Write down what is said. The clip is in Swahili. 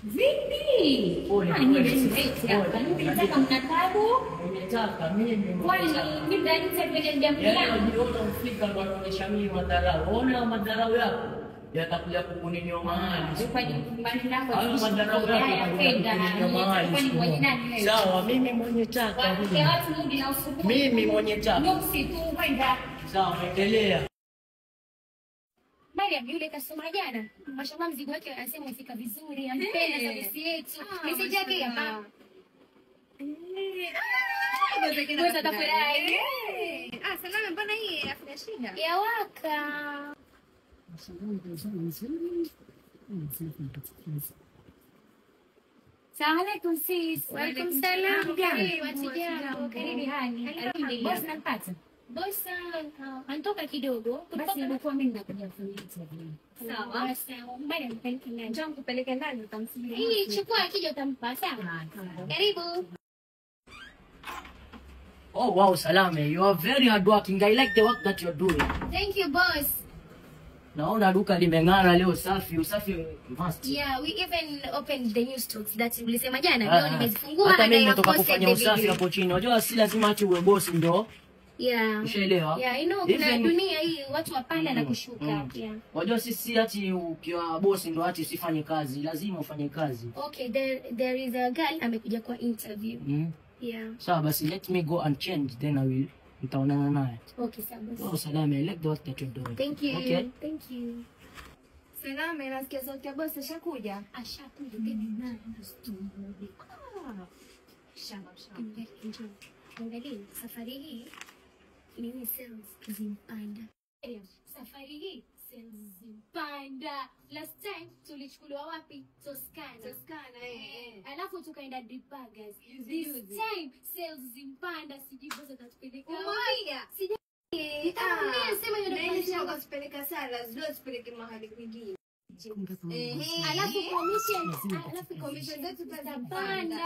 Vipi? Nataka mnatabu. Nimetaka mimi. Kwani mimi ndani kwenye jambo langu. Unaona mfika kwa kuonesha mimi madharau. Ona madharau yako. Yatakuja kukuninyo mahali. Kwani mbali nako. Hayo madharau yako. Sawa, mimi mwenye taka. Mimi mwenye taka. Sawa, endelea. Mariam yule kasoma jana. Mashallah mzigo wake anasema ufika vizuri, ampenda service yetu. Message yake hapa. Ngoja tafurahi. Salama, mbona hii afya shida? Ya waka. Salamu alaykum sis. Walaikum salam. Watijana, karibu hani. Boss nampata. Boss anatoka kidogo. Basi nilikuwa mimi nakuja kufanya interview. Sawa. Sawa. Mbona nipeleke ndani? Njoo nikupeleke ndani utamsimulia. Hii chukua akija utampa sawa. Karibu. Oh wow, Salame, you are very hardworking. I like the work that you're doing. Thank you boss. Naona duka limeng'ara leo, safi, usafi must. Yeah, we even opened the new stocks that ulisema jana. Leo nimezifungua. Hata mimi nimetoka kufanya usafi hapo chini. Unajua si lazima ati uwe boss ndio. Yeah. Ushaelewa? Yeah, I know kuna dunia hii watu wapanda na kushuka. Yeah. Unajua sisi ati ukiwa boss ndio ati usifanye kazi, lazima ufanye kazi. Okay, there is a girl amekuja kwa interview. Yeah. Sawa basi, let me go and change, then I will nitaonana naye. Okay, sawa. Oh, Salame, I like the work that you're doing. Thank you. Okay. Thank you. Salama, nasikia sauti ya boss ashakuja. Ashakuja tena naye mstumbude. Shamba. Angalia, safari hii ni sales zimpanda. Safari hii sales zimpanda. Last time tulichukuliwa wapi? Toscana. Alafu tukaenda Deep Burgers. This time sales zimpanda, sijui boss atatupeleka. Sijui. Sema yule Ndio kusipeleka sala, ndio usipeleke mahali kwingine. Alafu commission zetu tutazipanda.